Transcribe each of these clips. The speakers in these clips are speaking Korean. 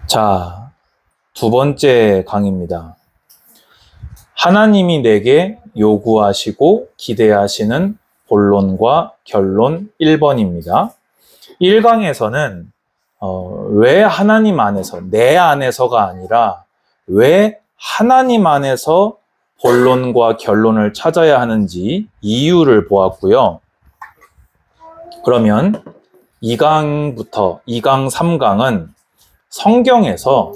자, 두 번째 강의입니다. 하나님이 내게 요구하시고 기대하시는 본론과 결론 1번입니다. 1강에서는 왜 하나님 안에서, 내 안에서가 아니라 왜 하나님 안에서 본론과 결론을 찾아야 하는지 이유를 보았고요. 그러면 2강부터 2강, 3강은 성경에서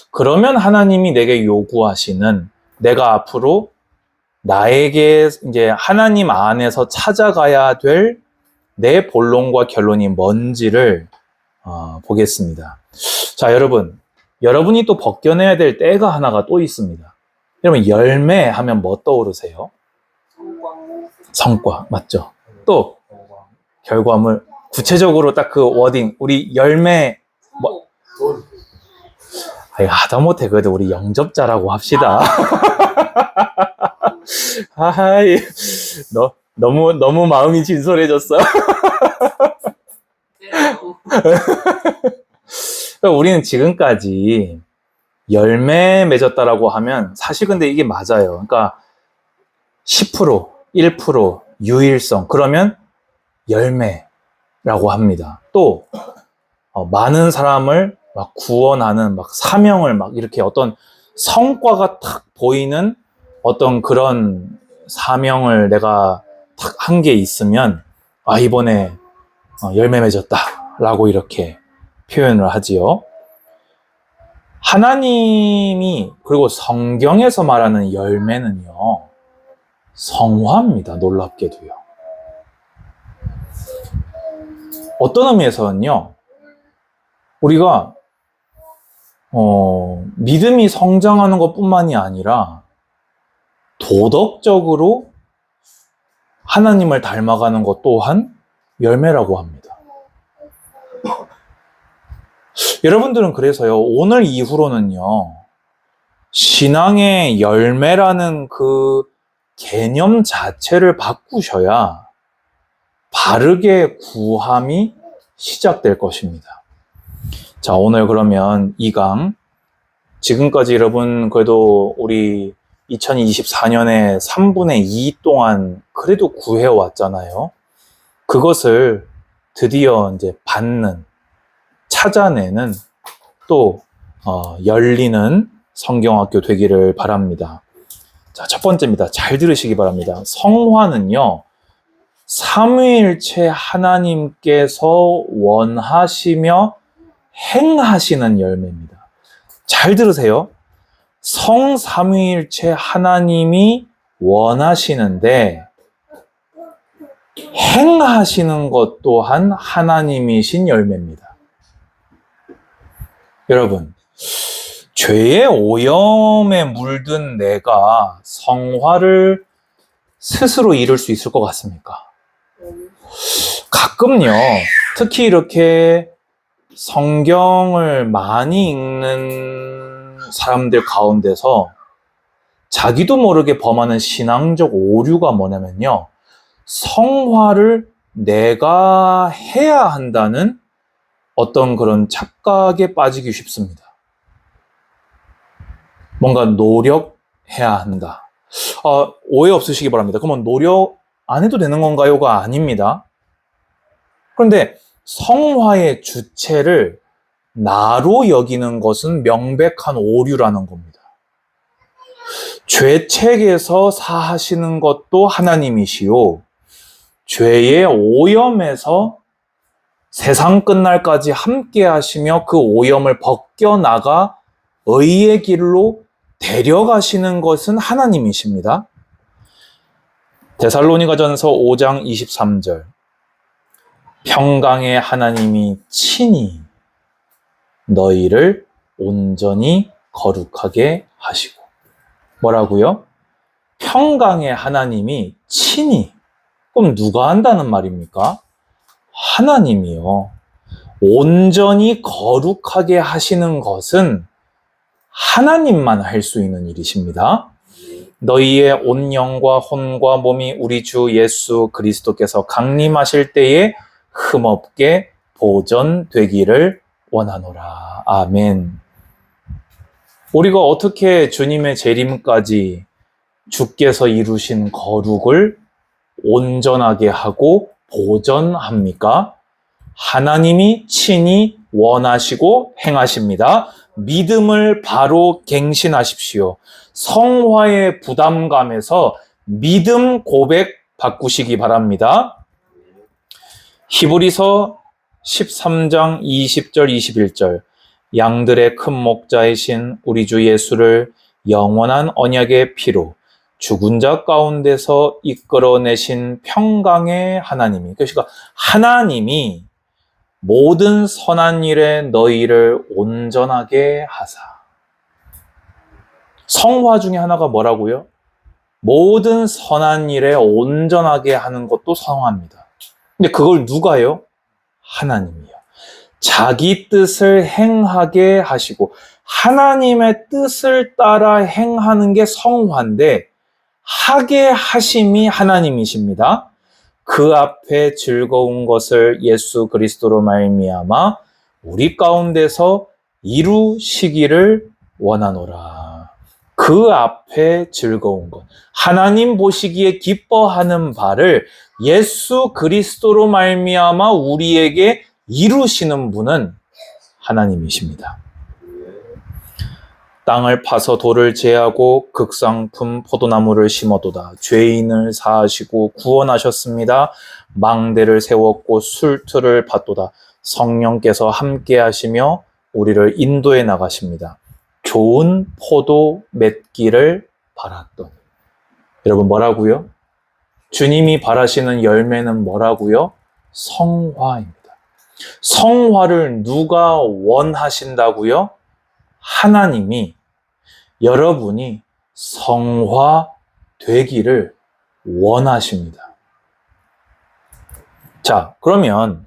그러면 하나님이 내게 요구하시는 내가 앞으로 나에게 이제 하나님 안에서 찾아가야 될 내 본론과 결론이 뭔지를 보겠습니다. 자, 여러분이 또 벗겨내야 될 때가 하나가 또 있습니다. 여러분, 열매 하면 뭐 떠오르세요? 성과, 맞죠? 또 결과물, 구체적으로 딱 그 워딩, 우리 열매 뭐 하다못해 그래도 우리 영접자라고 합시다. 아이, 너무 마음이 진솔해졌어. 우리는 지금까지 열매 맺었다라고 하면 사실 근데 이게 맞아요. 그러니까 10%, 1%, 유일성 그러면 열매라고 합니다. 또 많은 사람을 막 구원하는 막 사명을 막 이렇게 어떤 성과가 탁 보이는 어떤 그런 사명을 내가 탁 한 게 있으면 이번에 열매 맺었다 라고 이렇게 표현을 하지요. 하나님이 그리고 성경에서 말하는 열매는요 성화입니다. 놀랍게도요. 어떤 의미에서는요 우리가 믿음이 성장하는 것뿐만이 아니라 도덕적으로 하나님을 닮아가는 것 또한 열매라고 합니다. 여러분들은 그래서요, 오늘 이후로는요, 신앙의 열매라는 그 개념 자체를 바꾸셔야 바르게 구함이 시작될 것입니다. 자, 오늘 그러면 2강. 지금까지 여러분, 그래도 우리 2024년에 3분의 2 동안 그래도 구해왔잖아요. 그것을 드디어 이제 받는, 찾아내는, 또, 열리는 성경학교 되기를 바랍니다. 자, 첫 번째입니다. 잘 들으시기 바랍니다. 성화는요, 삼위일체 하나님께서 원하시며 행하시는 열매입니다. 잘 들으세요. 성삼위일체 하나님이 원하시는데 행하시는 것 또한 하나님이신 열매입니다. 여러분, 죄의 오염에 물든 내가 성화를 스스로 이룰 수 있을 것 같습니까? 가끔요, 특히 이렇게 성경을 많이 읽는 사람들 가운데서 자기도 모르게 범하는 신앙적 오류가 뭐냐면요, 성화를 내가 해야 한다는 어떤 그런 착각에 빠지기 쉽습니다. 뭔가 노력해야 한다. 오해 없으시기 바랍니다. 그러면 노력 안 해도 되는 건가요가 아닙니다. 그런데 성화의 주체를 나로 여기는 것은 명백한 오류라는 겁니다. 죄책에서 사하시는 것도 하나님이시요, 죄의 오염에서 세상 끝날까지 함께 하시며 그 오염을 벗겨나가 의의 길로 데려가시는 것은 하나님이십니다. 데살로니가전서 5장 23절. 평강의 하나님이 친히 너희를 온전히 거룩하게 하시고. 뭐라고요? 평강의 하나님이 친히. 그럼 누가 한다는 말입니까? 하나님이요. 온전히 거룩하게 하시는 것은 하나님만 할 수 있는 일이십니다. 너희의 온 영과 혼과 몸이 우리 주 예수 그리스도께서 강림하실 때에 흠없게 보존되기를 원하노라. 아멘. 우리가 어떻게 주님의 재림까지 주께서 이루신 거룩을 온전하게 하고 보전합니까? 하나님이 친히 원하시고 행하십니다. 믿음을 바로 갱신하십시오. 성화의 부담감에서 믿음 고백 바꾸시기 바랍니다. 히브리서 13장 20절 21절 양들의 큰 목자이신 우리 주 예수를 영원한 언약의 피로 죽은 자 가운데서 이끌어내신 평강의 하나님이, 그러니까 하나님이 모든 선한 일에 너희를 온전하게 하사. 성화 중에 하나가 뭐라고요? 모든 선한 일에 온전하게 하는 것도 성화입니다. 근데 그걸 누가요? 하나님이요. 자기 뜻을 행하게 하시고 하나님의 뜻을 따라 행하는 게 성화인데 하게 하심이 하나님이십니다. 그 앞에 즐거운 것을 예수 그리스도로 말미암아 우리 가운데서 이루시기를 원하노라. 그 앞에 즐거운 것, 하나님 보시기에 기뻐하는 바를 예수 그리스도로 말미암아 우리에게 이루시는 분은 하나님이십니다. 땅을 파서 돌을 제하고 극상품 포도나무를 심어도다. 죄인을 사하시고 구원하셨습니다. 망대를 세웠고 술틀을 받도다. 성령께서 함께 하시며 우리를 인도해 나가십니다. 좋은 포도 맺기를 바랐더니. 여러분 뭐라고요? 주님이 바라시는 열매는 뭐라고요? 성화입니다. 성화를 누가 원하신다고요? 하나님이 여러분이 성화 되기를 원하십니다. 자, 그러면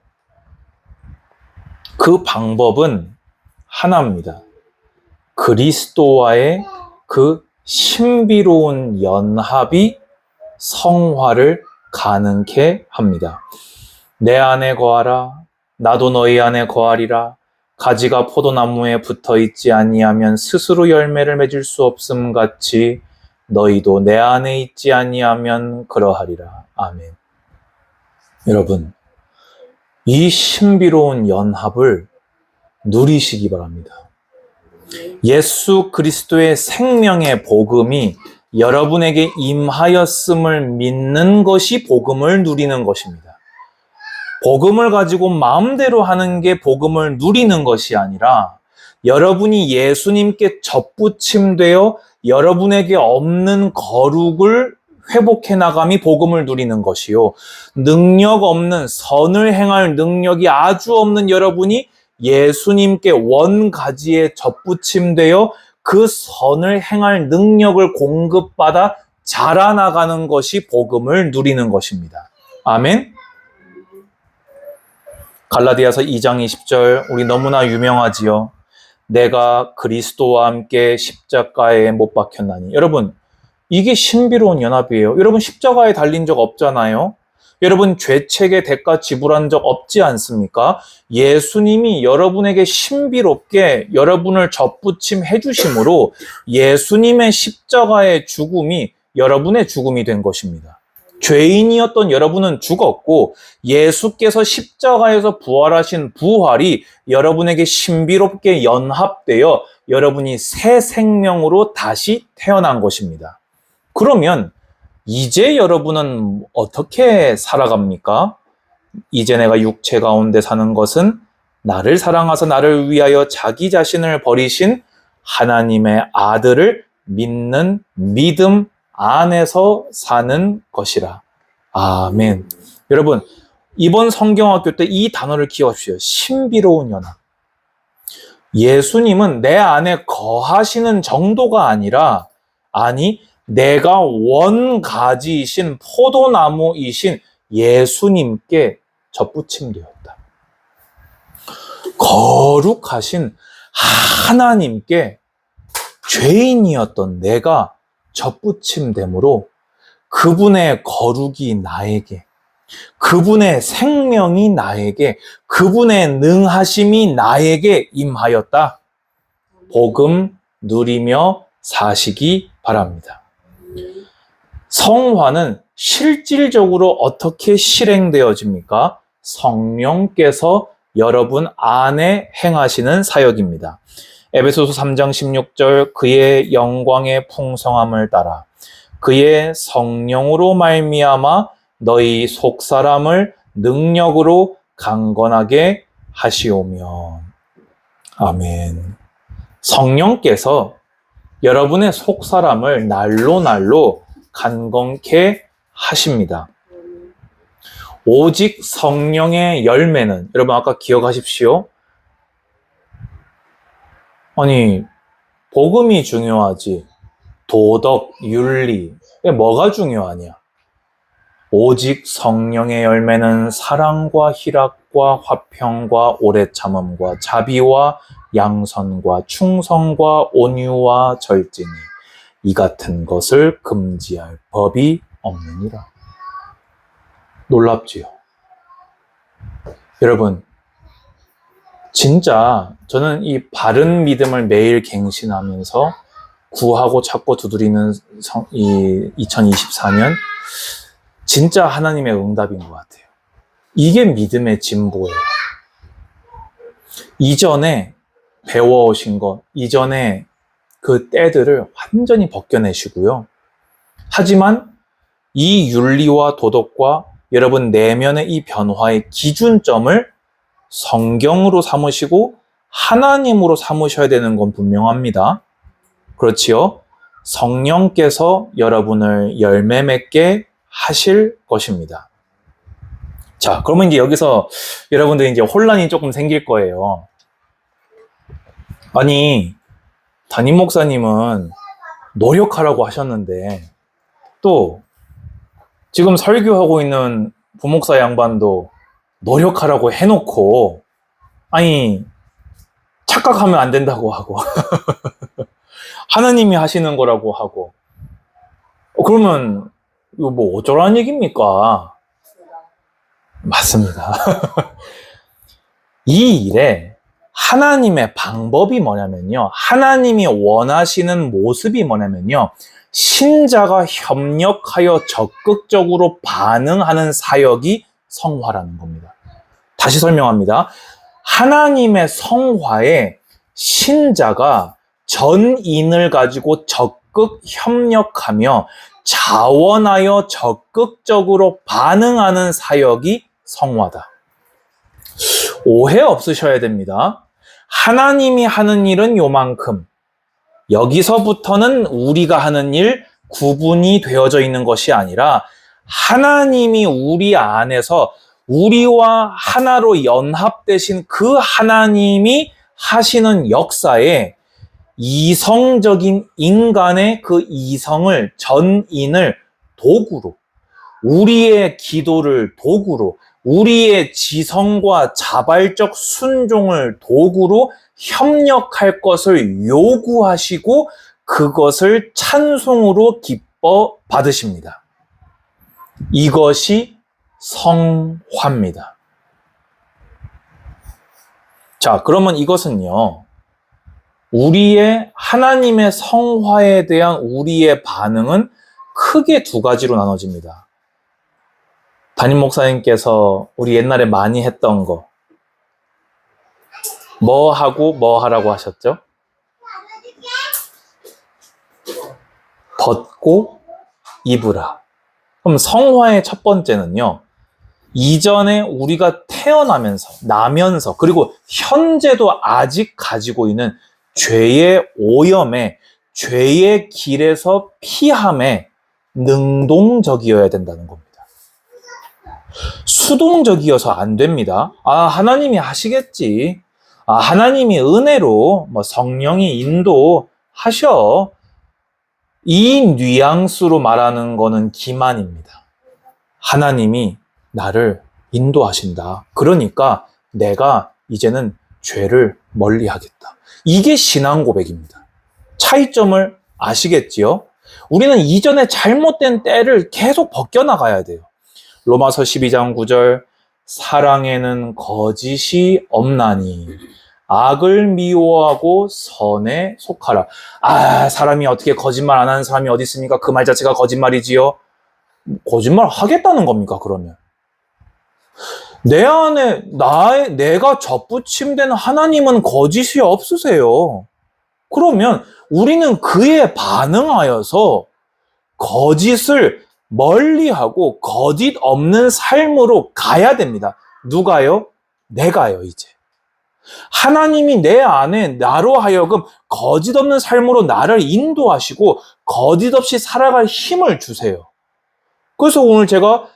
그 방법은 하나입니다. 그리스도와의 그 신비로운 연합이 성화를 가능케 합니다. 내 안에 거하라. 나도 너희 안에 거하리라. 가지가 포도나무에 붙어 있지 아니하면 스스로 열매를 맺을 수 없음 같이 너희도 내 안에 있지 아니하면 그러하리라. 아멘. 여러분, 이 신비로운 연합을 누리시기 바랍니다. 예수 그리스도의 생명의 복음이 여러분에게 임하였음을 믿는 것이 복음을 누리는 것입니다. 복음을 가지고 마음대로 하는 게 복음을 누리는 것이 아니라 여러분이 예수님께 접붙임되어 여러분에게 없는 거룩을 회복해 나감이 복음을 누리는 것이요. 능력 없는 선을 행할 능력이 아주 없는 여러분이 예수님께 원가지에 접붙임되어 그 선을 행할 능력을 공급받아 자라나가는 것이 복음을 누리는 것입니다. 아멘. 갈라디아서 2장 20절 우리 너무나 유명하지요. 내가 그리스도와 함께 십자가에 못 박혔나니. 여러분, 이게 신비로운 연합이에요. 여러분 십자가에 달린 적 없잖아요. 여러분 죄책의 대가 지불한 적 없지 않습니까? 예수님이 여러분에게 신비롭게 여러분을 접붙임해 주심으로 예수님의 십자가의 죽음이 여러분의 죽음이 된 것입니다. 죄인이었던 여러분은 죽었고 예수께서 십자가에서 부활하신 부활이 여러분에게 신비롭게 연합되어 여러분이 새 생명으로 다시 태어난 것입니다. 그러면 이제 여러분은 어떻게 살아갑니까? 이제 내가 육체 가운데 사는 것은 나를 사랑하사 나를 위하여 자기 자신을 버리신 하나님의 아들을 믿는 믿음 안에서 사는 것이라. 아멘. 여러분, 이번 성경학교 때 이 단어를 기억하십시오. 신비로운 연합. 예수님은 내 안에 거하시는 정도가 아니라, 내가 원가지이신 포도나무이신 예수님께 접붙임되었다. 거룩하신 하나님께 죄인이었던 내가 접붙임됨으로 그분의 거룩이 나에게, 그분의 생명이 나에게, 그분의 능하심이 나에게 임하였다. 복음 누리며 사시기 바랍니다. 성화는 실질적으로 어떻게 실행되어집니까? 성령께서 여러분 안에 행하시는 사역입니다. 에베소서 3장 16절, 그의 영광의 풍성함을 따라 그의 성령으로 말미암아 너희 속사람을 능력으로 강건하게 하시오며. 아멘. 성령께서 여러분의 속사람을 날로 강건케 하십니다. 오직 성령의 열매는, 여러분 아까 기억하십시오. 아니, 복음이 중요하지 도덕, 윤리, 뭐가 중요하냐? 오직 성령의 열매는 사랑과 희락과 화평과 오래 참음과 자비와 양선과 충성과 온유와 절제니 이 같은 것을 금지할 법이 없느니라. 놀랍지요? 여러분, 진짜 저는 이 바른 믿음을 매일 갱신하면서 구하고 찾고 두드리는 이 2024년 진짜 하나님의 응답인 것 같아요. 이게 믿음의 진보예요. 이전에 배워오신 것, 이전에 그 때들을 완전히 벗겨내시고요. 하지만 이 윤리와 도덕과 여러분 내면의 이 변화의 기준점을 성경으로 삼으시고 하나님으로 삼으셔야 되는 건 분명합니다. 그렇지요? 성령께서 여러분을 열매 맺게 하실 것입니다. 자, 그러면 이제 여기서 여러분들 이제 혼란이 조금 생길 거예요. 아니, 담임 목사님은 노력하라고 하셨는데 또 지금 설교하고 있는 부목사 양반도 노력하라고 해놓고 아니 착각하면 안 된다고 하고 하나님이 하시는 거라고 하고 그러면 이거 뭐 어쩌라는 얘기입니까? 맞습니다. 이 일에 하나님의 방법이 뭐냐면요. 하나님이 원하시는 모습이 뭐냐면요. 신자가 협력하여 적극적으로 반응하는 사역이 성화라는 겁니다. 다시 설명합니다. 하나님의 성화에 신자가 전인을 가지고 적극 협력하며 자원하여 적극적으로 반응하는 사역이 성화다. 오해 없으셔야 됩니다. 하나님이 하는 일은 요만큼, 여기서부터는 우리가 하는 일 구분이 되어져 있는 것이 아니라 하나님이 우리 안에서 우리와 하나로 연합되신 그 하나님이 하시는 역사에 이성적인 인간의 그 이성을, 전인을 도구로, 우리의 기도를 도구로, 우리의 지성과 자발적 순종을 도구로 협력할 것을 요구하시고 그것을 찬송으로 기뻐 받으십니다. 이것이 성화입니다. 자, 그러면 이것은요, 우리의 하나님의 성화에 대한 우리의 반응은 크게 두 가지로 나눠집니다. 담임 목사님께서 우리 옛날에 많이 했던 거, 뭐 하고 뭐 하라고 하셨죠? 벗고 입으라. 그럼 성화의 첫 번째는요, 이전에 우리가 태어나면서, 나면서, 그리고 현재도 아직 가지고 있는 죄의 오염에, 죄의 길에서 피함에 능동적이어야 된다는 겁니다. 수동적이어서 안 됩니다. 아, 하나님이 하시겠지. 아, 하나님이 은혜로 성령이 인도하셔. 이 뉘앙스로 말하는 거는 기만입니다. 하나님이 나를 인도하신다. 그러니까 내가 이제는 죄를 멀리 하겠다. 이게 신앙 고백입니다. 차이점을 아시겠지요? 우리는 이전에 잘못된 때를 계속 벗겨나가야 돼요. 로마서 12장 9절 사랑에는 거짓이 없나니 악을 미워하고 선에 속하라. 사람이 어떻게 거짓말 안 하는 사람이 어디 있습니까? 그 말 자체가 거짓말이지요. 거짓말 하겠다는 겁니까, 그러면? 내 안에 내가 접붙임된 하나님은 거짓이 없으세요. 그러면 우리는 그에 반응하여서 거짓을 멀리하고 거짓 없는 삶으로 가야 됩니다. 누가요? 내가요, 이제. 하나님이 내 안에 나로 하여금 거짓 없는 삶으로 나를 인도하시고 거짓 없이 살아갈 힘을 주세요. 그래서 오늘 제가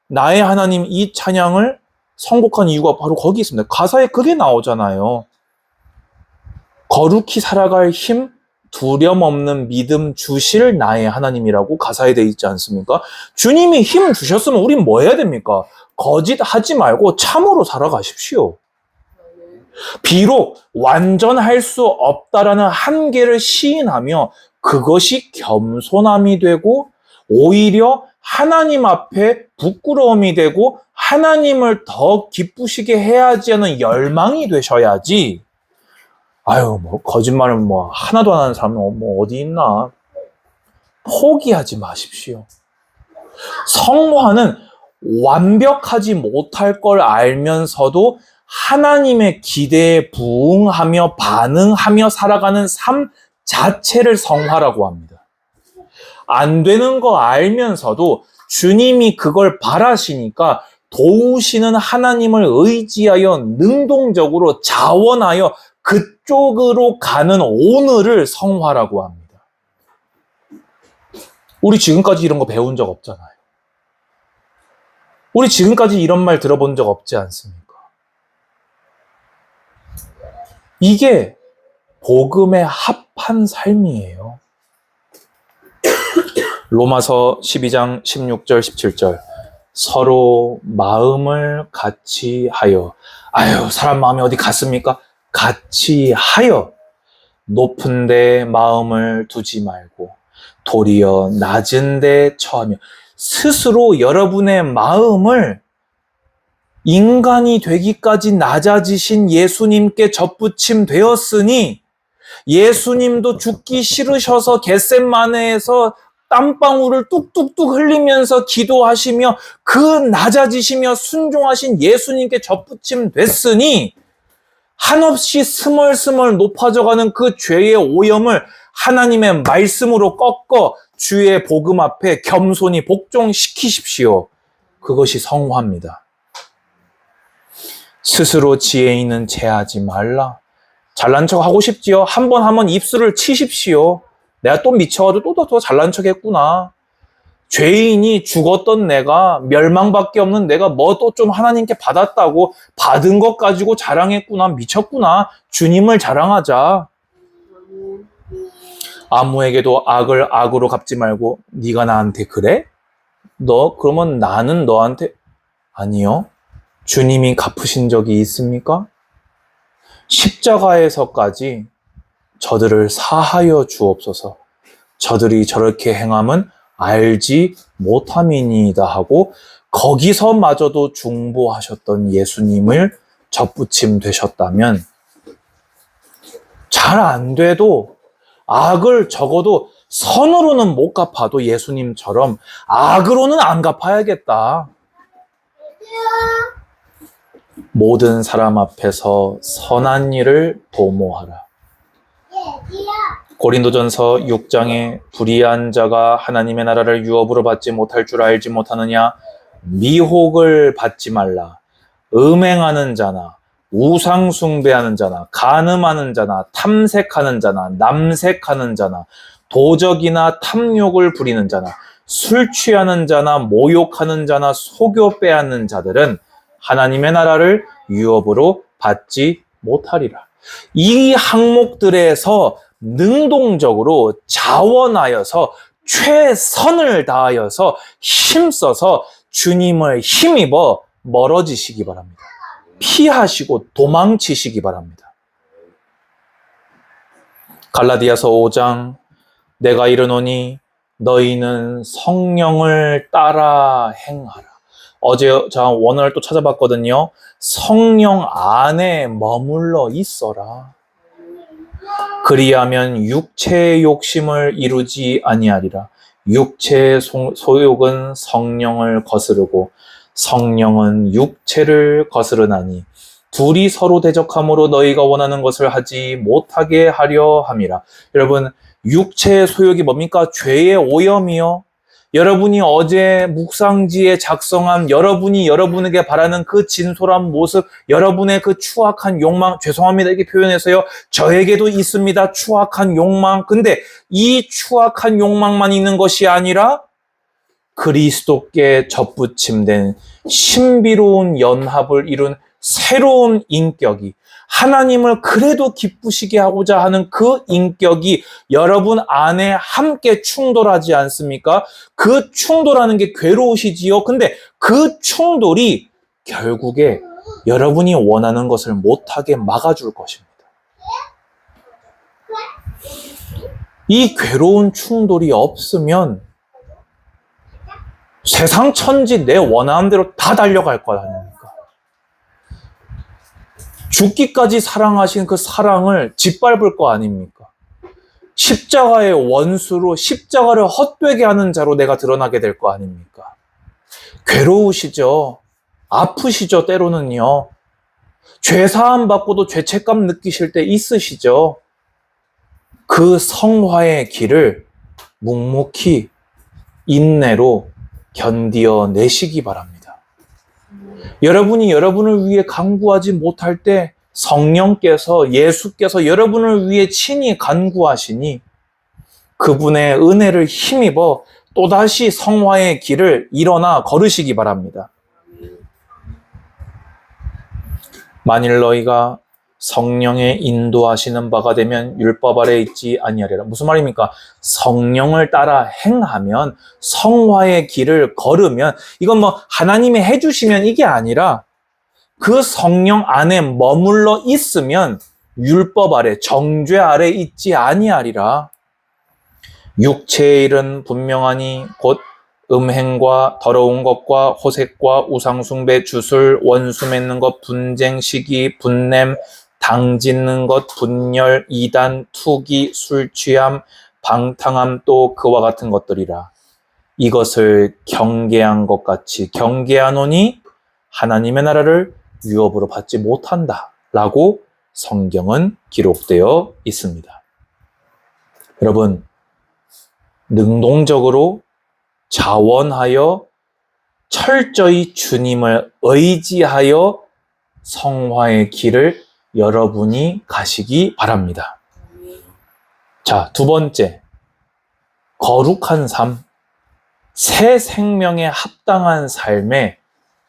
나의 하나님 이 찬양을 선곡한 이유가 바로 거기 있습니다. 가사에 그게 나오잖아요. 거룩히 살아갈 힘, 두려움 없는 믿음 주실 나의 하나님이라고 가사에 되어 있지 않습니까? 주님이 힘 주셨으면 우린 뭐 해야 됩니까? 거짓하지 말고 참으로 살아가십시오. 비록 완전할 수 없다라는 한계를 시인하며 그것이 겸손함이 되고 오히려 하나님 앞에 부끄러움이 되고 하나님을 더 기쁘시게 해야지 하는 열망이 되셔야지. 거짓말은 하나도 안 하는 사람은 어디 있나. 포기하지 마십시오. 성화는 완벽하지 못할 걸 알면서도 하나님의 기대에 부응하며 반응하며 살아가는 삶 자체를 성화라고 합니다. 안 되는 거 알면서도 주님이 그걸 바라시니까 도우시는 하나님을 의지하여 능동적으로 자원하여 그쪽으로 가는 오늘을 성화라고 합니다. 우리 지금까지 이런 거 배운 적 없잖아요. 우리 지금까지 이런 말 들어본 적 없지 않습니까? 이게 복음에 합한 삶이에요. 로마서 12장 16절 17절 서로 마음을 같이 하여 사람 마음이 어디 같습니까? 같이 하여 높은 데 마음을 두지 말고 도리어 낮은 데 처하며 스스로 여러분의 마음을 인간이 되기까지 낮아지신 예수님께 접붙임 되었으니 예수님도 죽기 싫으셔서 겟셋마네에서 땀방울을 뚝뚝뚝 흘리면서 기도하시며 그 낮아지시며 순종하신 예수님께 접붙임 됐으니 한없이 스멀스멀 높아져가는 그 죄의 오염을 하나님의 말씀으로 꺾어 주의 복음 앞에 겸손히 복종시키십시오. 그것이 성화입니다. 스스로 지혜 있는 체하지 말라. 잘난 척 하고 싶지요? 한 번 하면 입술을 치십시오. 내가 또 미쳐가지고 또 더 잘난 척 했구나. 죄인이 죽었던 내가, 멸망밖에 없는 내가 뭐 또 좀 하나님께 받았다고 받은 것 가지고 자랑했구나. 미쳤구나. 주님을 자랑하자. 아무에게도 악을 악으로 갚지 말고 네가 나한테 그래? 그러면 나는 너한테 아니요. 주님이 갚으신 적이 있습니까? 십자가에서까지 저들을 사하여 주옵소서. 저들이 저렇게 행함은 알지 못함이니이다 하고 거기서마저도 중보하셨던 예수님을 접붙임 되셨다면 잘 안 돼도 악을 적어도 선으로는 못 갚아도 예수님처럼 악으로는 안 갚아야겠다. 모든 사람 앞에서 선한 일을 도모하라. 고린도전서 6장에 불의한 자가 하나님의 나라를 유업으로 받지 못할 줄 알지 못하느냐? 미혹을 받지 말라. 음행하는 자나 우상 숭배하는 자나 간음하는 자나 탐색하는 자나 남색하는 자나 도적이나 탐욕을 부리는 자나 술 취하는 자나 모욕하는 자나 속여 빼앗는 자들은 하나님의 나라를 유업으로 받지 못하리라. 이 항목들에서 능동적으로 자원하여서 최선을 다하여서 힘써서 주님을 힘입어 멀어지시기 바랍니다. 피하시고 도망치시기 바랍니다. 갈라디아서 5장 내가 이르노니 너희는 성령을 따라 행하라. 어제 제가 원어를 또 찾아봤거든요. 성령 안에 머물러 있어라. 그리하면 육체의 욕심을 이루지 아니하리라. 육체의 소욕은 성령을 거스르고 성령은 육체를 거스르나니 둘이 서로 대적함으로 너희가 원하는 것을 하지 못하게 하려 함이라. 여러분, 육체의 소욕이 뭡니까? 죄의 오염이요. 여러분이 어제 묵상지에 작성한 여러분이 여러분에게 바라는 그 진솔한 모습, 여러분의 그 추악한 욕망, 죄송합니다 이렇게 표현해서요, 저에게도 있습니다, 추악한 욕망. 근데 이 추악한 욕망만 있는 것이 아니라 그리스도께 접붙임된 신비로운 연합을 이룬 새로운 인격이, 하나님을 그래도 기쁘시게 하고자 하는 그 인격이 여러분 안에 함께 충돌하지 않습니까? 그 충돌하는 게 괴로우시지요. 근데 그 충돌이 결국에 여러분이 원하는 것을 못하게 막아줄 것입니다. 이 괴로운 충돌이 없으면 세상 천지 내 원하는 대로 다 달려갈 거 아닙니까? 죽기까지 사랑하신 그 사랑을 짓밟을 거 아닙니까? 십자가의 원수로 십자가를 헛되게 하는 자로 내가 드러나게 될 거 아닙니까? 괴로우시죠? 아프시죠? 때로는요. 죄사함 받고도 죄책감 느끼실 때 있으시죠? 그 성화의 길을 묵묵히 인내로 견디어 내시기 바랍니다. 여러분이 여러분을 위해 간구하지 못할 때 성령께서, 예수께서 여러분을 위해 친히 간구하시니 그분의 은혜를 힘입어 또다시 성화의 길을 일어나 걸으시기 바랍니다. 만일 너희가 성령의 인도하시는 바가 되면 율법 아래 있지 아니하리라. 무슨 말입니까? 성령을 따라 행하면, 성화의 길을 걸으면, 이건 뭐 하나님이 해주시면 이게 아니라 그 성령 안에 머물러 있으면 율법 아래, 정죄 아래 있지 아니하리라. 육체의 일은 분명하니 곧 음행과 더러운 것과 호색과 우상숭배, 주술, 원수 맺는 것, 분쟁, 시기, 분냄, 당 짓는 것, 분열, 이단, 투기, 술 취함, 방탕함, 또 그와 같은 것들이라. 이것을 경계한 것 같이 경계하노니 하나님의 나라를 유업으로 받지 못한다 라고 성경은 기록되어 있습니다. 여러분, 능동적으로 자원하여 철저히 주님을 의지하여 성화의 길을 여러분이 가시기 바랍니다. 자, 두 번째, 거룩한 삶, 새 생명에 합당한 삶에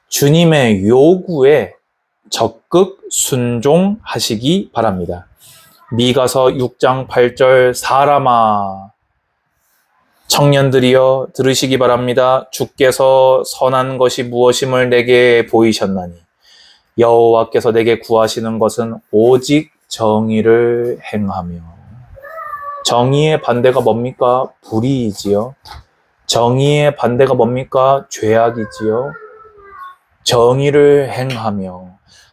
주님의 요구에 적극 순종하시기 바랍니다. 미가서 6장 8절, 사람아, 청년들이여 들으시기 바랍니다. 주께서 선한 것이 무엇임을 내게 보이셨나니 여호와께서 내게 구하시는 것은 오직 정의를 행하며. 정의의 반대가 뭡니까? 불의이지요. 정의의 반대가 뭡니까? 죄악이지요. 정의를 행하며.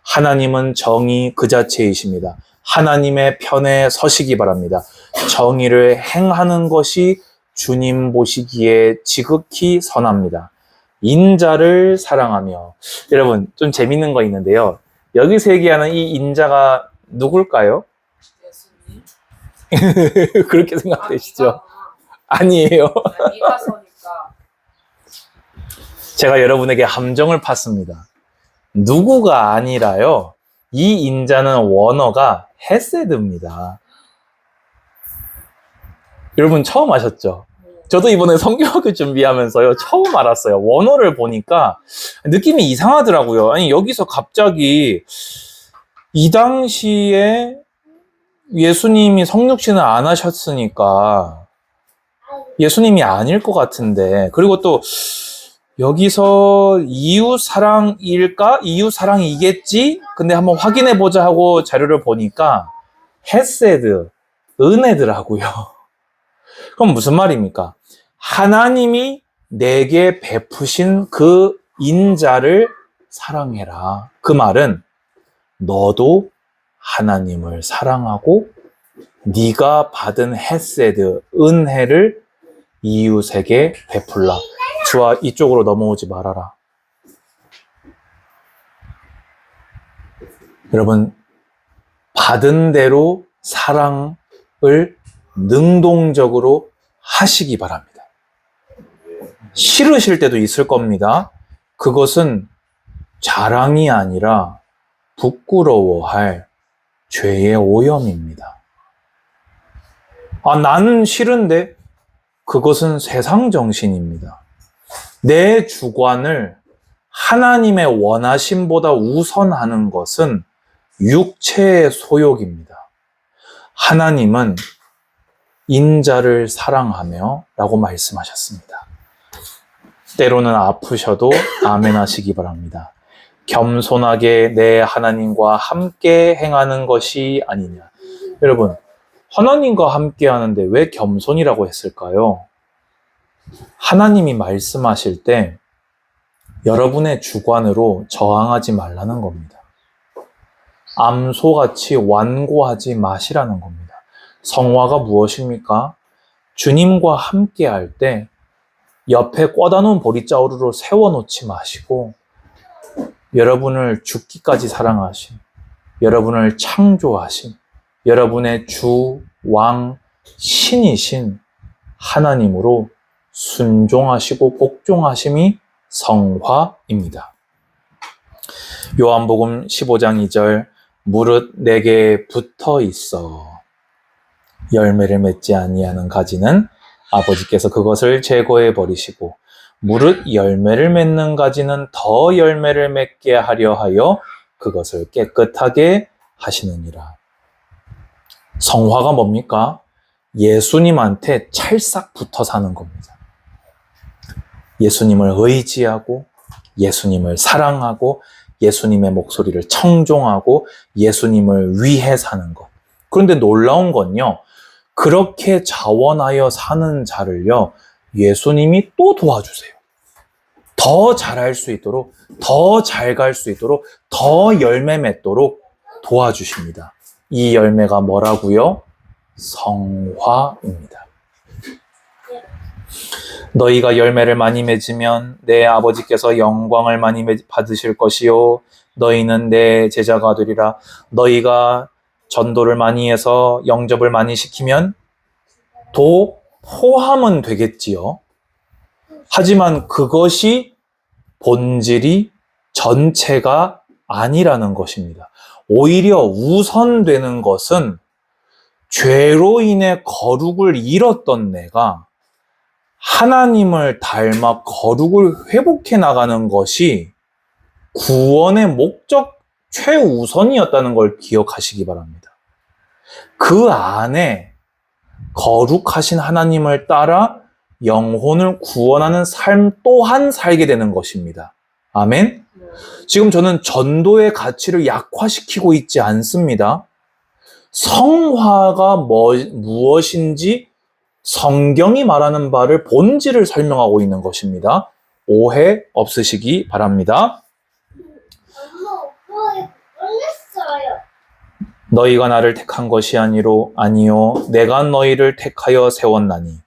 하나님은 정의 그 자체이십니다. 하나님의 편에 서시기 바랍니다. 정의를 행하는 것이 주님 보시기에 지극히 선합니다. 인자를 사랑하며. 여러분, 좀 재밌는 거 있는데요. 여기서 얘기하는 이 인자가 누굴까요? 예수님. 그렇게 생각되시죠? 아니에요. 미가서니까. 제가 여러분에게 함정을 팠습니다. 누구가 아니라요. 이 인자는 원어가 헤세드입니다. 여러분 처음 아셨죠? 저도 이번에 성경학을 준비하면서요, 처음 알았어요. 원어를 보니까 느낌이 이상하더라고요. 아니, 여기서 갑자기 이 당시에 예수님이 성육신을 안 하셨으니까 예수님이 아닐 것 같은데, 그리고 또 여기서 이웃 사랑일까? 이웃 사랑이겠지? 근데 한번 확인해 보자 하고 자료를 보니까 헤세드, 은혜더라고요. 그럼 무슨 말입니까? 하나님이 내게 베푸신 그 인자를 사랑해라. 그 말은 너도 하나님을 사랑하고 네가 받은 헤세드, 은혜를 이웃에게 베풀라. 주아, 이쪽으로 넘어오지 말아라. 여러분, 받은 대로 사랑을 능동적으로 하시기 바랍니다. 싫으실 때도 있을 겁니다. 그것은 자랑이 아니라 부끄러워할 죄의 오염입니다. 나는 싫은데 그것은 세상 정신입니다. 내 주관을 하나님의 원하심보다 우선하는 것은 육체의 소욕입니다. 하나님은 인자를 사랑하며 라고 말씀하셨습니다. 때로는 아프셔도 아멘 하시기 바랍니다. 겸손하게 내 하나님과 함께 행하는 것이 아니냐. 여러분, 하나님과 함께 하는데 왜 겸손이라고 했을까요? 하나님이 말씀하실 때 여러분의 주관으로 저항하지 말라는 겁니다. 암소같이 완고하지 마시라는 겁니다. 성화가 무엇입니까? 주님과 함께 할 때 옆에 꽂아 놓은 보리자루로 세워놓지 마시고 여러분을 죽기까지 사랑하신, 여러분을 창조하신, 여러분의 주, 왕, 신이신 하나님으로 순종하시고 복종하심이 성화입니다. 요한복음 15장 2절 무릇 내게 붙어 있어 열매를 맺지 아니하는 가지는 아버지께서 그것을 제거해 버리시고 무릇 열매를 맺는 가지는 더 열매를 맺게 하려 하여 그것을 깨끗하게 하시느니라. 성화가 뭡니까? 예수님한테 찰싹 붙어 사는 겁니다. 예수님을 의지하고 예수님을 사랑하고 예수님의 목소리를 청종하고 예수님을 위해 사는 것. 그런데 놀라운 건요, 그렇게 자원하여 사는 자를요, 예수님이 또 도와주세요. 더 잘할 수 있도록, 더 잘 갈 수 있도록, 더 열매 맺도록 도와주십니다. 이 열매가 뭐라고요? 성화입니다. 너희가 열매를 많이 맺으면 내 아버지께서 영광을 많이 받으실 것이요 너희는 내 제자가 되리라. 너희가 전도를 많이 해서 영접을 많이 시키면 도 포함은 되겠지요. 하지만 그것이 본질이 전체가 아니라는 것입니다. 오히려 우선되는 것은 죄로 인해 거룩을 잃었던 내가 하나님을 닮아 거룩을 회복해 나가는 것이 구원의 목적 최우선이었다는 걸 기억하시기 바랍니다. 그 안에 거룩하신 하나님을 따라 영혼을 구원하는 삶 또한 살게 되는 것입니다. 아멘? 지금 저는 전도의 가치를 약화시키고 있지 않습니다. 성화가 무엇인지 성경이 말하는 바를 본질을 설명하고 있는 것입니다. 오해 없으시기 바랍니다. 너희가 나를 택한 것이 아니요 내가 너희를 택하여 세웠나니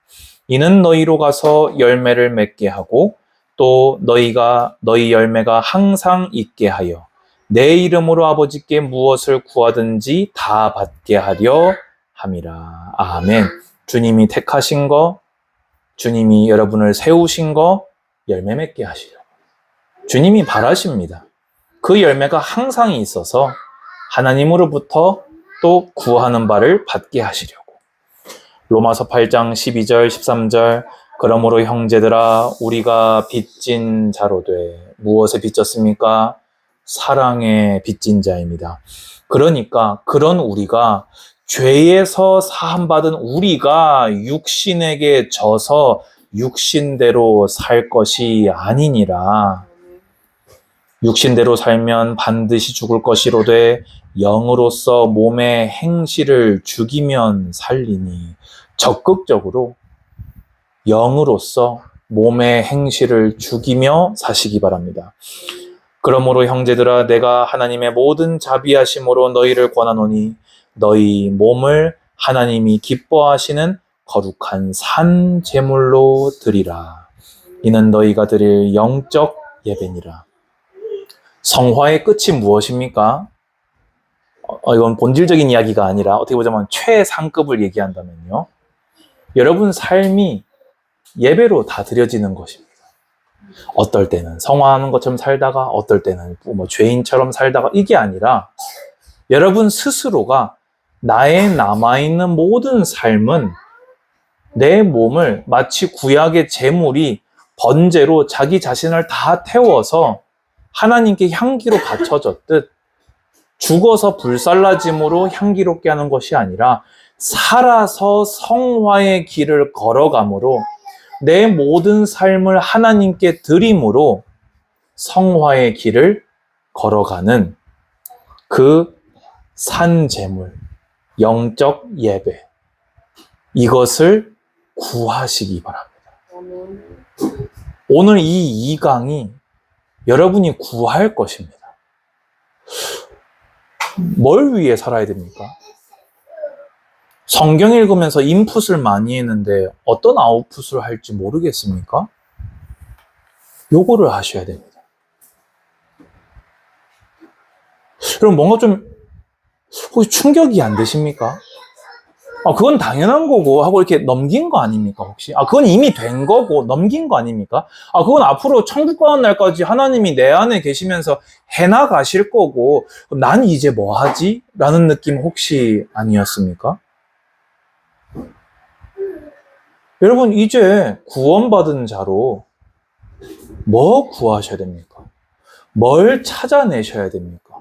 이는 너희로 가서 열매를 맺게 하고 또 너희 열매가 항상 있게 하여 내 이름으로 아버지께 무엇을 구하든지 다 받게 하려 함이라. 아멘. 주님이 택하신 거, 주님이 여러분을 세우신 거 열매 맺게 하시려고. 주님이 바라십니다. 그 열매가 항상 있어서 하나님으로부터 또 구하는 바를 받게 하시려고. 로마서 8장 12절 13절 그러므로 형제들아 우리가 빚진 자로 돼. 무엇에 빚졌습니까? 사랑에 빚진 자입니다. 그러니까 그런 우리가 죄에서 사함받은 우리가 육신에게 져서 육신대로 살 것이 아니니라. 육신대로 살면 반드시 죽을 것이로되 영으로서 몸의 행실을 죽이면 살리니 적극적으로 영으로서 몸의 행실을 죽이며 사시기 바랍니다. 그러므로 형제들아 내가 하나님의 모든 자비하심으로 너희를 권하노니 너희 몸을 하나님이 기뻐하시는 거룩한 산 제물로 드리라. 이는 너희가 드릴 영적 예배니라. 성화의 끝이 무엇입니까? 이건 본질적인 이야기가 아니라 어떻게 보자면 최상급을 얘기한다면요. 여러분 삶이 예배로 다 드려지는 것입니다. 어떨 때는 성화하는 것처럼 살다가 어떨 때는 죄인처럼 살다가 이게 아니라 여러분 스스로가 나의 남아있는 모든 삶은 내 몸을 마치 구약의 제물이 번제로 자기 자신을 다 태워서 하나님께 향기로 바쳐졌듯 죽어서 불살라짐으로 향기롭게 하는 것이 아니라 살아서 성화의 길을 걸어감으로 내 모든 삶을 하나님께 드림으로 성화의 길을 걸어가는 그 산제물, 영적 예배, 이것을 구하시기 바랍니다. 오늘 이 2강이 여러분이 구할 것입니다. 뭘 위해 살아야 됩니까? 성경 읽으면서 인풋을 많이 했는데 어떤 아웃풋을 할지 모르겠습니까? 요거를 하셔야 됩니다. 그럼 뭔가 좀 혹시 충격이 안 되십니까? 그건 당연한 거고 하고 이렇게 넘긴 거 아닙니까 혹시? 그건 이미 된 거고 넘긴 거 아닙니까? 그건 앞으로 천국 가는 날까지 하나님이 내 안에 계시면서 해나가실 거고 난 이제 뭐 하지? 라는 느낌 혹시 아니었습니까? 여러분 이제 구원받은 자로 뭐 구하셔야 됩니까? 뭘 찾아내셔야 됩니까?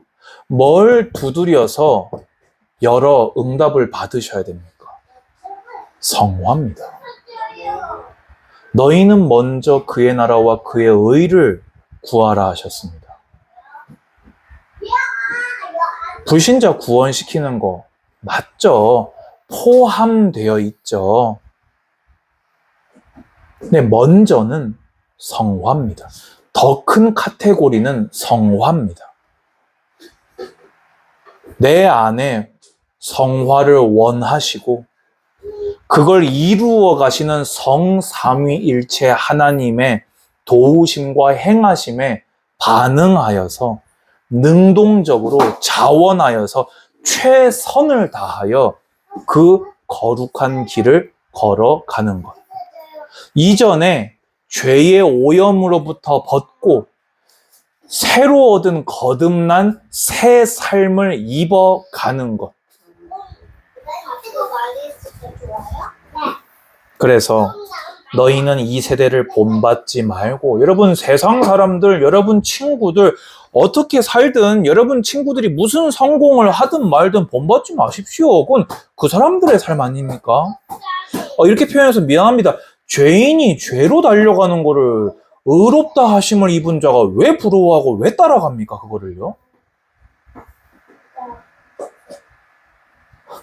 뭘 두드려서 여러 응답을 받으셔야 됩니까? 성화입니다. 너희는 먼저 그의 나라와 그의 의를 구하라 하셨습니다. 불신자 구원시키는 거 맞죠? 포함되어 있죠. 근데 먼저는 성화입니다. 더 큰 카테고리는 성화입니다. 내 안에 성화를 원하시고 그걸 이루어 가시는 성삼위일체 하나님의 도우심과 행하심에 반응하여서 능동적으로 자원하여서 최선을 다하여 그 거룩한 길을 걸어가는 것. 이전에 죄의 오염으로부터 벗고 새로 얻은 거듭난 새 삶을 입어가는 것. 그래서 너희는 이 세대를 본받지 말고 여러분 세상 사람들, 여러분 친구들 어떻게 살든 여러분 친구들이 무슨 성공을 하든 말든 본받지 마십시오. 그건 그 사람들의 삶 아닙니까? 이렇게 표현해서 미안합니다. 죄인이 죄로 달려가는 거를 의롭다 하심을 입은 자가 왜 부러워하고 왜 따라갑니까? 그거를요?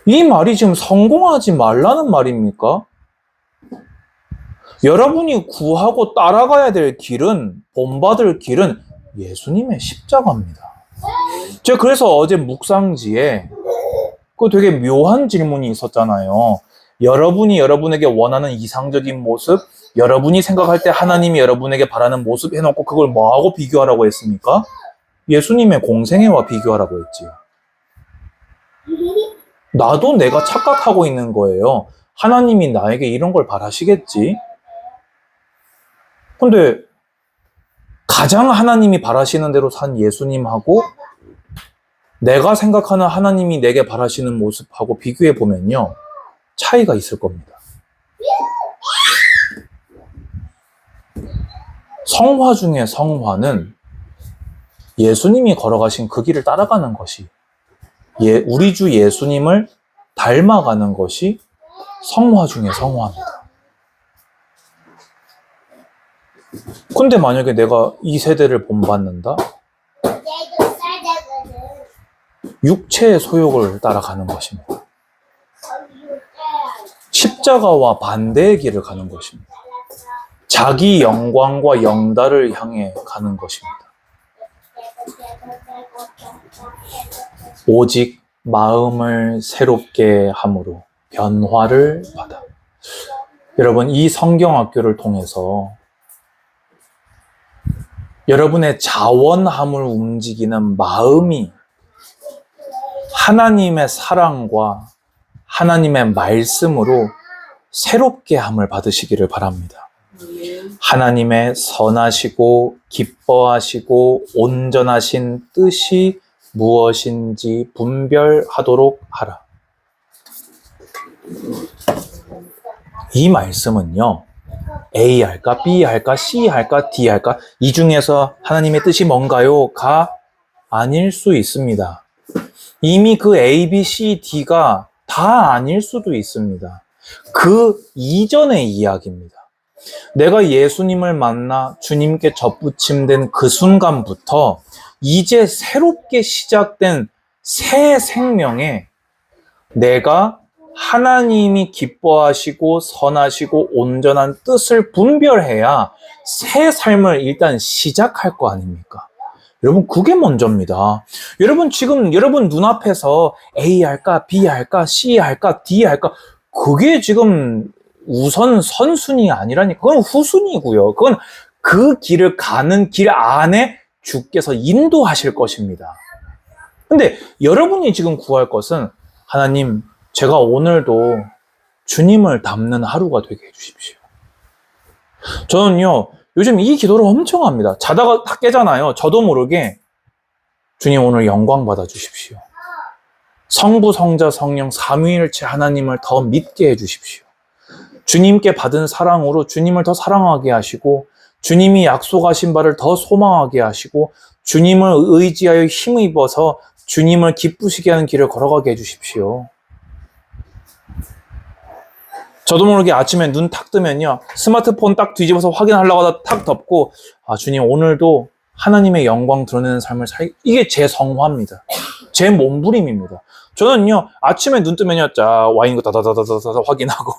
이 말이 지금 성공하지 말라는 말입니까? 여러분이 구하고 따라가야 될 길은, 본받을 길은 예수님의 십자가입니다. 제가 그래서 어제 묵상지에 그 되게 묘한 질문이 있었잖아요. 여러분이 여러분에게 원하는 이상적인 모습, 여러분이 생각할 때 하나님이 여러분에게 바라는 모습 해놓고 그걸 뭐하고 비교하라고 했습니까? 예수님의 공생애와 비교하라고 했지요. 나도 내가 착각하고 있는 거예요. 하나님이 나에게 이런 걸 바라시겠지? 근데 가장 하나님이 바라시는 대로 산 예수님하고 내가 생각하는 하나님이 내게 바라시는 모습하고 비교해 보면요. 차이가 있을 겁니다. 성화 중에 성화는 예수님이 걸어가신 그 길을 따라가는 것이 우리 주 예수님을 닮아가는 것이 성화 중에 성화입니다. 근데 만약에 내가 이 세대를 본받는다? 육체의 소욕을 따라가는 것입니다. 십자가와 반대의 길을 가는 것입니다. 자기 영광과 영달을 향해 가는 것입니다. 오직 마음을 새롭게 함으로 변화를 받아. 여러분, 이 성경학교를 통해서 여러분의 자원함을 움직이는 마음이 하나님의 사랑과 하나님의 말씀으로 새롭게 함을 받으시기를 바랍니다. 하나님의 선하시고 기뻐하시고 온전하신 뜻이 무엇인지 분별하도록 하라. 이 말씀은요, A 할까, B 할까, C 할까, D 할까, 이 중에서 하나님의 뜻이 뭔가요?가 아닐 수 있습니다. 이미 그 A, B, C, D가 다 아닐 수도 있습니다. 그 이전의 이야기입니다. 내가 예수님을 만나 주님께 접붙임된 그 순간부터 이제 새롭게 시작된 새 생명에 내가 하나님이 기뻐하시고 선하시고 온전한 뜻을 분별해야 새 삶을 일단 시작할 거 아닙니까? 여러분, 그게 먼저입니다. 여러분, 지금 여러분 눈앞에서 A 할까, B 할까, C 할까, D 할까, 그게 지금 우선 선순위 아니라니까. 그건 후순위고요. 그건 그 길을 가는 길 안에 주께서 인도하실 것입니다. 근데 여러분이 지금 구할 것은, 하나님, 제가 오늘도 주님을 닮는 하루가 되게 해주십시오. 저는요, 요즘 이 기도를 엄청 합니다. 자다가 다 깨잖아요. 저도 모르게 주님 오늘 영광 받아주십시오. 성부, 성자, 성령 삼위일체 하나님을 더 믿게 해주십시오. 주님께 받은 사랑으로 주님을 더 사랑하게 하시고, 주님이 약속하신 바를 더 소망하게 하시고, 주님을 의지하여 힘입어서 주님을 기쁘시게 하는 길을 걸어가게 해주십시오. 저도 모르게 아침에 눈 탁 뜨면요, 스마트폰 딱 뒤집어서 확인하려고 하다 탁 덮고, 아, 주님 오늘도 하나님의 영광 드러내는 삶을 이게 제 성화입니다. 제 몸부림입니다. 저는요, 아침에 눈 뜨면요, 자, 와인 거 다다다다다다 확인하고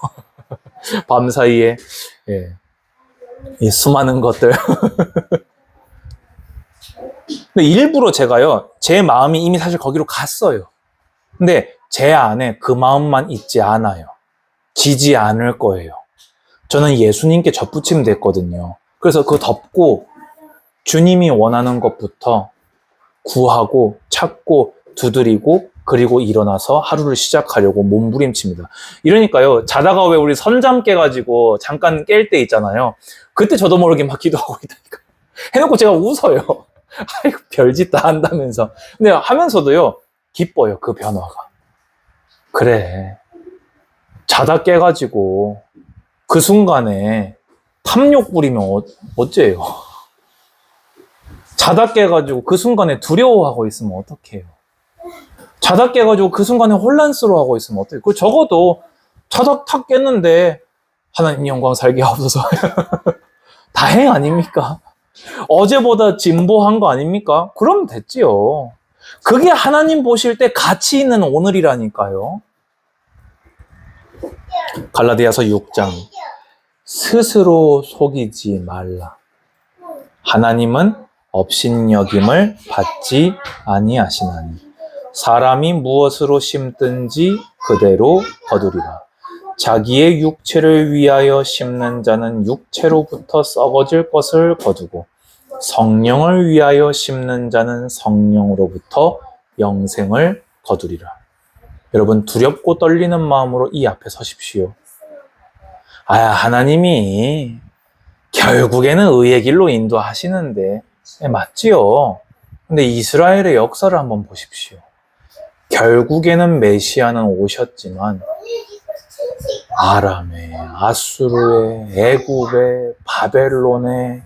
밤 사이에 이 수많은 것들. 근데 일부러 제가요, 제 마음이 이미 사실 거기로 갔어요. 근데 제 안에 그 마음만 있지 않아요. 지지 않을 거예요. 저는 예수님께 접붙임 됐거든요. 그래서 그거 덮고 주님이 원하는 것부터 구하고 찾고 두드리고 그리고 일어나서 하루를 시작하려고 몸부림칩니다. 이러니까요, 자다가 왜 우리 선잠 깨가지고 잠깐 깰 때 있잖아요. 그때 저도 모르게 막 기도하고 있다니까. 해놓고 제가 웃어요. 아이고, 별짓 다 한다면서. 근데 하면서도요, 기뻐요, 그 변화가. 그래. 자다 깨가지고 그 순간에 탐욕 부리면 어째요? 자다 깨가지고 그 순간에 두려워하고 있으면 어떡해요? 자다 깨가지고 그 순간에 혼란스러워하고 있으면 어떡해요? 그 적어도 자다 탁 깼는데 하나님 영광 살게 하옵소서. 다행 아닙니까? 어제보다 진보한 거 아닙니까? 그러면 됐지요. 그게 하나님 보실 때 가치 있는 오늘이라니까요. 갈라디아서 6장, 스스로 속이지 말라. 하나님은 업신여김을 받지 아니하시나니 사람이 무엇으로 심든지 그대로 거두리라. 자기의 육체를 위하여 심는 자는 육체로부터 썩어질 것을 거두고 성령을 위하여 심는 자는 성령으로부터 영생을 거두리라. 여러분, 두렵고 떨리는 마음으로 이 앞에 서십시오. 아, 하나님이 결국에는 의의 길로 인도하시는데, 맞지요. 근데 이스라엘의 역사를 한번 보십시오. 결국에는 메시아는 오셨지만 아람에, 아수르에, 애굽에, 바벨론에,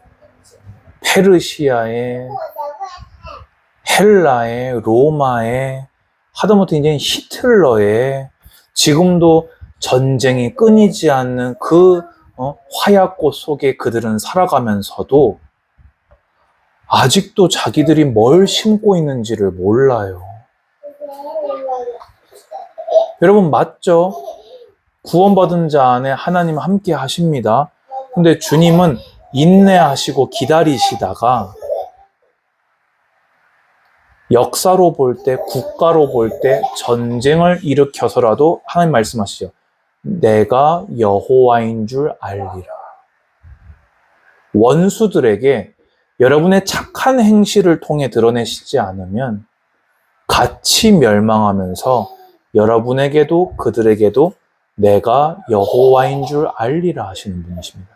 페르시아에, 헬라에, 로마에, 하다못해 이제 히틀러에, 지금도 전쟁이 끊이지 않는 그 화약꽃 속에 그들은 살아가면서도 아직도 자기들이 뭘 심고 있는지를 몰라요. 여러분, 맞죠? 구원받은 자 안에 하나님 함께 하십니다. 근데 주님은 인내하시고 기다리시다가 역사로 볼 때, 국가로 볼 때 전쟁을 일으켜서라도 하나님 말씀하시죠. 내가 여호와인 줄 알리라. 원수들에게 여러분의 착한 행실을 통해 드러내시지 않으면 같이 멸망하면서 여러분에게도 그들에게도 내가 여호와인 줄 알리라 하시는 분이십니다.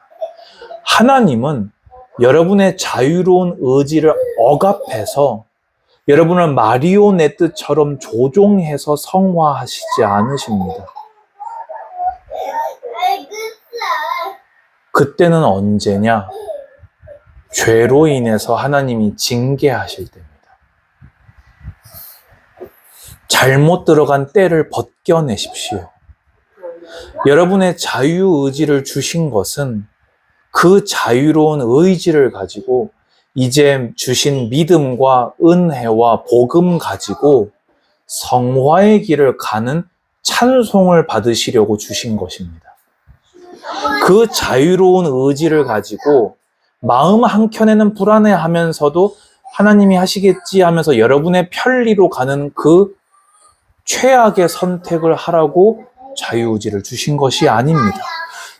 하나님은 여러분의 자유로운 의지를 억압해서 여러분을 마리오네트처럼 조종해서 성화하시지 않으십니다. 그때는 언제냐? 죄로 인해서 하나님이 징계하실 때입니다. 잘못 들어간 때를 벗겨내십시오. 여러분의 자유의지를 주신 것은 그 자유로운 의지를 가지고 이제 주신 믿음과 은혜와 복음 가지고 성화의 길을 가는 찬송을 받으시려고 주신 것입니다. 그 자유로운 의지를 가지고 마음 한켠에는 불안해하면서도 하나님이 하시겠지 하면서 여러분의 편리로 가는 그 최악의 선택을 하라고 자유의지를 주신 것이 아닙니다.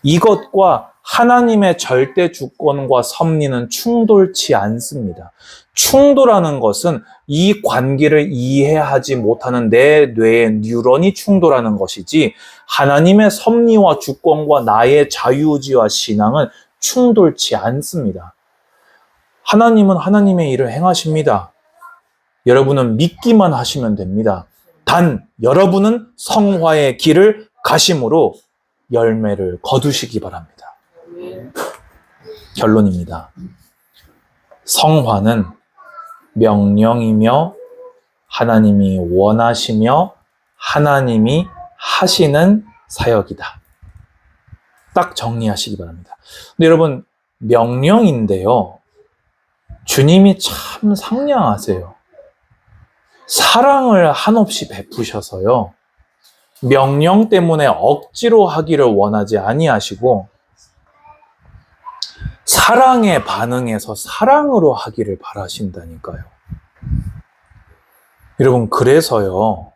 이것과 하나님의 절대 주권과 섭리는 충돌치 않습니다. 충돌하는 것은 이 관계를 이해하지 못하는 내 뇌의 뉴런이 충돌하는 것이지 하나님의 섭리와 주권과 나의 자유의지와 신앙은 충돌치 않습니다. 하나님은 하나님의 일을 행하십니다. 여러분은 믿기만 하시면 됩니다. 단 여러분은 성화의 길을 가심으로 열매를 거두시기 바랍니다. 결론입니다. 성화는 명령이며 하나님이 원하시며 하나님이 하시는 사역이다. 딱 정리하시기 바랍니다. 근데 여러분, 명령인데요. 주님이 참 상냥하세요. 사랑을 한없이 베푸셔서요. 명령 때문에 억지로 하기를 원하지 아니하시고 사랑에 반응해서 사랑으로 하기를 바라신다니까요. 여러분, 그래서요.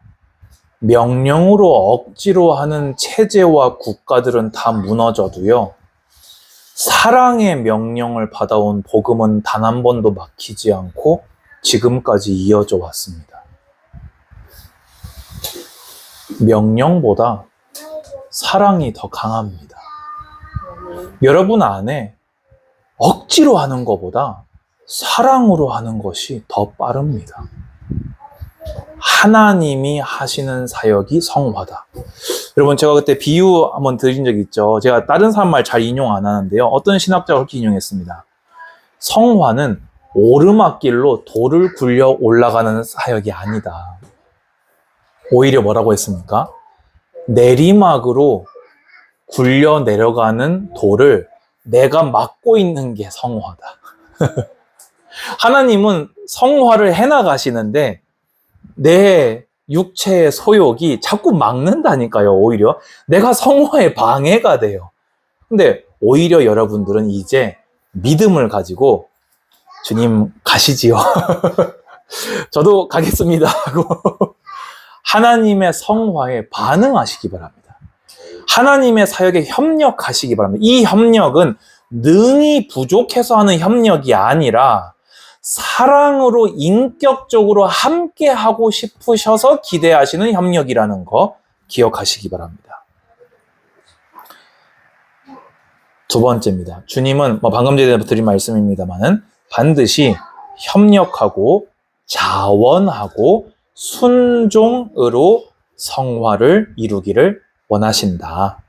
명령으로 억지로 하는 체제와 국가들은 다 무너져도요. 사랑의 명령을 받아온 복음은 단 한 번도 막히지 않고 지금까지 이어져 왔습니다. 명령보다 사랑이 더 강합니다. 여러분 안에 억지로 하는 것보다 사랑으로 하는 것이 더 빠릅니다. 하나님이 하시는 사역이 성화다. 여러분, 제가 그때 비유 한번 드린 적 있죠. 제가 다른 사람 말 잘 인용 안 하는데요. 어떤 신학자가 그렇게 인용했습니다. 성화는 오르막길로 돌을 굴려 올라가는 사역이 아니다. 오히려 뭐라고 했습니까? 내리막으로 굴려 내려가는 돌을 내가 막고 있는 게 성화다. 하나님은 성화를 해나가시는데 내 육체의 소욕이 자꾸 막는다니까요. 오히려 내가 성화에 방해가 돼요. 근데 오히려 여러분들은 이제 믿음을 가지고 주님 가시지요. 저도 가겠습니다 하고 하나님의 성화에 반응하시기 바랍니다. 하나님의 사역에 협력하시기 바랍니다. 이 협력은 능히 부족해서 하는 협력이 아니라 사랑으로 인격적으로 함께 하고 싶으셔서 기대하시는 협력이라는 거 기억하시기 바랍니다. 두 번째입니다. 주님은 방금 전에 드린 말씀입니다만은 반드시 협력하고 자원하고 순종으로 성화를 이루기를 원하신다.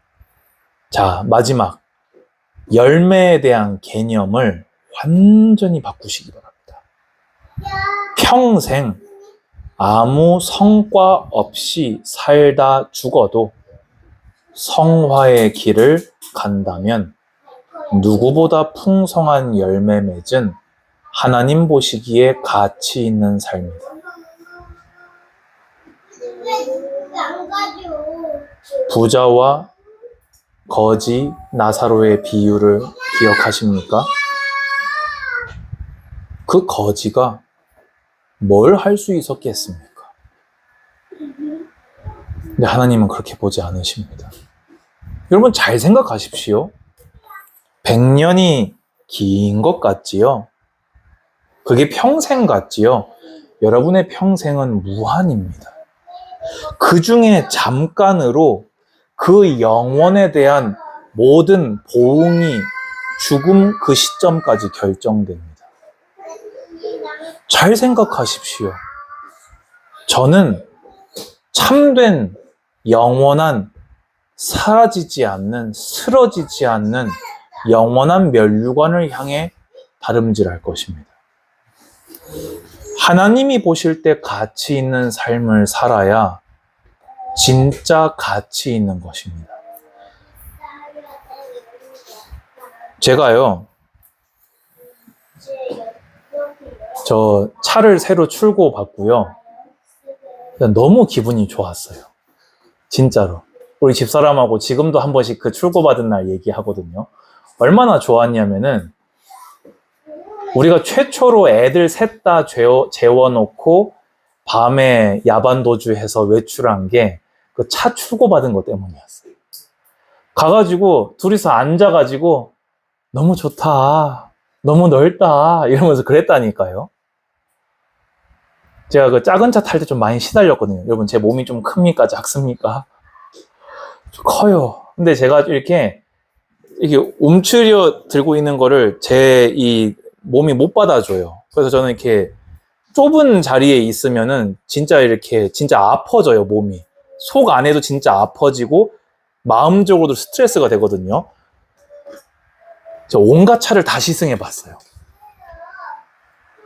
자, 마지막 열매에 대한 개념을 완전히 바꾸시기 바랍니다. 평생 아무 성과 없이 살다 죽어도 성화의 길을 간다면 누구보다 풍성한 열매 맺은 하나님 보시기에 가치 있는 삶이다. 부자와 거지 나사로의 비유를 기억하십니까? 그 거지가 뭘 할 수 있었겠습니까? 근데 하나님은 그렇게 보지 않으십니다. 여러분 잘 생각하십시오. 100년이 긴 것 같지요? 그게 평생 같지요? 여러분의 평생은 무한입니다. 그 중에 잠깐으로 그 영원에 대한 모든 보응이 죽음 그 시점까지 결정됩니다. 잘 생각하십시오. 저는 참된 영원한 사라지지 않는, 쓰러지지 않는 영원한 멸류관을 향해 다름질할 것입니다. 하나님이 보실 때 가치 있는 삶을 살아야 진짜 가치 있는 것입니다. 제가요, 저 차를 새로 출고받고요. 너무 기분이 좋았어요. 진짜로. 우리 집사람하고 지금도 한 번씩 그 출고받은 날 얘기하거든요. 얼마나 좋았냐면은, 우리가 최초로 애들 셋 다 재워놓고 밤에 야반도주해서 외출한 게 그 차 출고받은 것 때문이었어요. 가가지고 둘이서 앉아가지고 너무 좋다, 너무 넓다 이러면서 그랬다니까요. 제가 그 작은 차 탈 때 좀 많이 시달렸거든요. 여러분 제 몸이 좀 큽니까? 작습니까? 좀 커요. 근데 제가 이렇게 움츠려 들고 있는 거를 제 이 몸이 못 받아줘요. 그래서 저는 이렇게 좁은 자리에 있으면은 진짜 아파져요, 몸이. 속 안에도 진짜 아파지고 마음적으로도 스트레스가 되거든요. 저 온갖 차를 다 시승해 봤어요.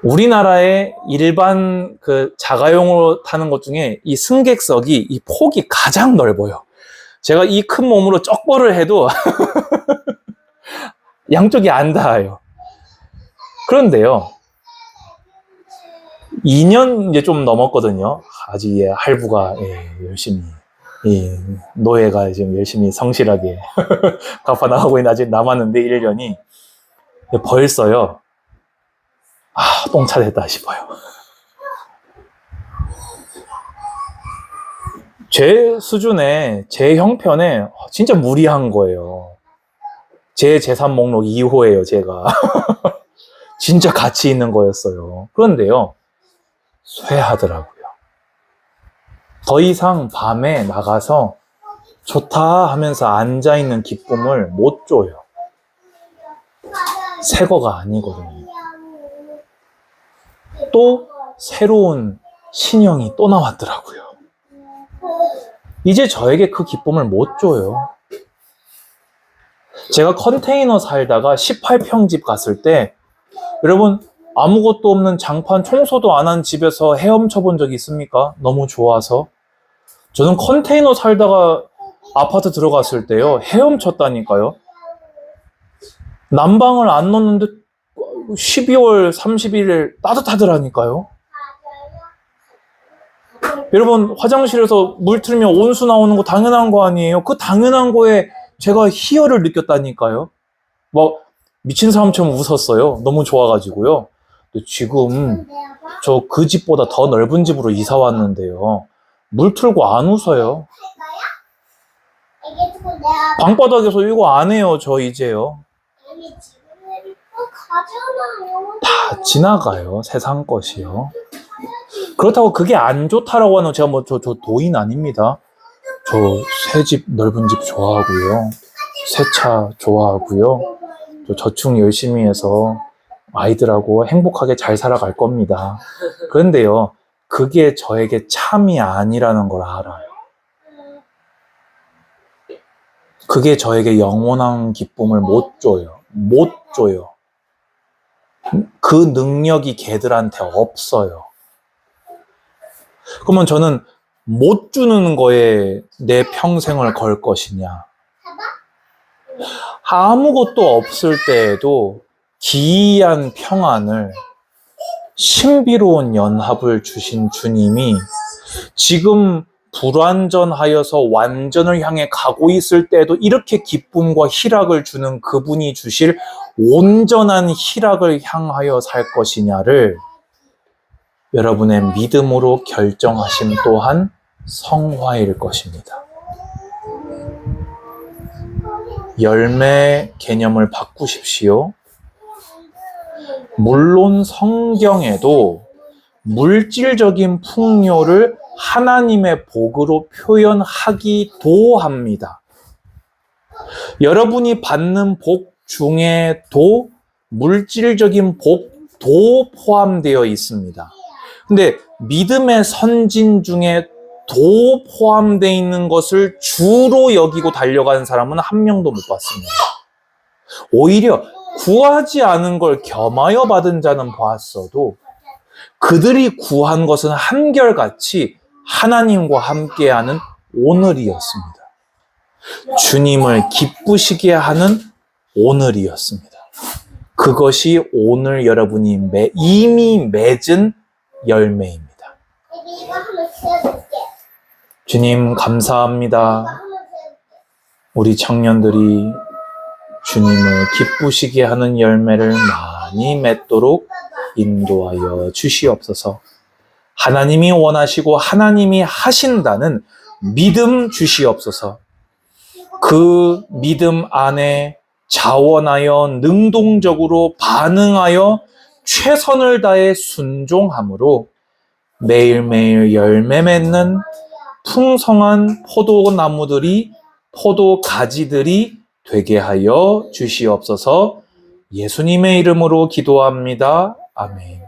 우리나라의 일반 그 자가용으로 타는 것 중에 이 승객석이 이 폭이 가장 넓어요. 제가 이 큰 몸으로 쩍벌을 해도 양쪽이 안 닿아요. 그런데요, 2년 이제 좀 넘었거든요. 아직 할부가 열심히, 노예가 지금 열심히 성실하게 갚아나가고 있는 아직 남았는데 1년이 벌써요. 똥차 됐다 싶어요. 제 수준에, 제 형편에 진짜 무리한 거예요. 제 재산 목록 2호예요, 제가. 진짜 가치 있는 거였어요. 그런데요, 쇠하더라고요. 더 이상 밤에 나가서 좋다 하면서 앉아있는 기쁨을 못 줘요. 새 거가 아니거든요. 또 새로운 신형이 또 나왔더라고요. 이제 저에게 그 기쁨을 못 줘요. 제가 컨테이너 살다가 18평 집 갔을 때, 여러분 아무것도 없는 장판 청소도 안 한 집에서 헤엄쳐 본 적 있습니까? 너무 좋아서. 저는 컨테이너 살다가 아파트 들어갔을 때요, 헤엄쳤다니까요. 난방을 안 넣었는데 12월 31일 따뜻하더라니까요. 여러분 화장실에서 물 틀면 온수 나오는 거 당연한 거 아니에요? 그 당연한 거에 제가 희열을 느꼈다니까요. 막 미친 사람처럼 웃었어요. 너무 좋아가지고요. 근데 지금 저 그 집보다 더 넓은 집으로 이사 왔는데요, 물 틀고 안 웃어요. 방바닥에서 이거 안 해요, 저 이제요. 다 지나가요, 세상 것이요. 그렇다고 그게 안 좋다라고 하는, 제가 저 도인 아닙니다. 저 새 집, 넓은 집 좋아하고요. 새 차 좋아하고요. 저 저축 열심히 해서 아이들하고 행복하게 잘 살아갈 겁니다. 그런데요, 그게 저에게 참이 아니라는 걸 알아요. 그게 저에게 영원한 기쁨을 못 줘요. 못 줘요. 그 능력이 걔들한테 없어요. 그러면 저는 못 주는 거에 내 평생을 걸 것이냐? 아무것도 없을 때에도 기이한 평안을, 신비로운 연합을 주신 주님이 지금 불완전하여서 완전을 향해 가고 있을 때에도 이렇게 기쁨과 희락을 주는 그분이 주실 온전한 희락을 향하여 살 것이냐를 여러분의 믿음으로 결정하심 또한 성화일 것입니다. 열매 개념을 바꾸십시오. 물론 성경에도 물질적인 풍요를 하나님의 복으로 표현하기도 합니다. 여러분이 받는 복 중에도 물질적인 복도 포함되어 있습니다. 근데 믿음의 선진 중에 도 포함되어 있는 것을 주로 여기고 달려가는 사람은 한 명도 못 봤습니다. 오히려 구하지 않은 걸 겸하여 받은 자는 보았어도 그들이 구한 것은 한결같이 하나님과 함께하는 오늘이었습니다. 주님을 기쁘시게 하는 오늘이었습니다. 그것이 오늘 여러분이 이미 맺은 열매입니다. 주님 감사합니다. 우리 청년들이 주님을 기쁘시게 하는 열매를 많이 맺도록 인도하여 주시옵소서. 하나님이 원하시고 하나님이 하신다는 믿음 주시옵소서. 그 믿음 안에 자원하여 능동적으로 반응하여 최선을 다해 순종함으로 매일매일 열매 맺는 풍성한 포도나무들이 포도 가지들이 되게 하여 주시옵소서. 예수님의 이름으로 기도합니다. 아멘.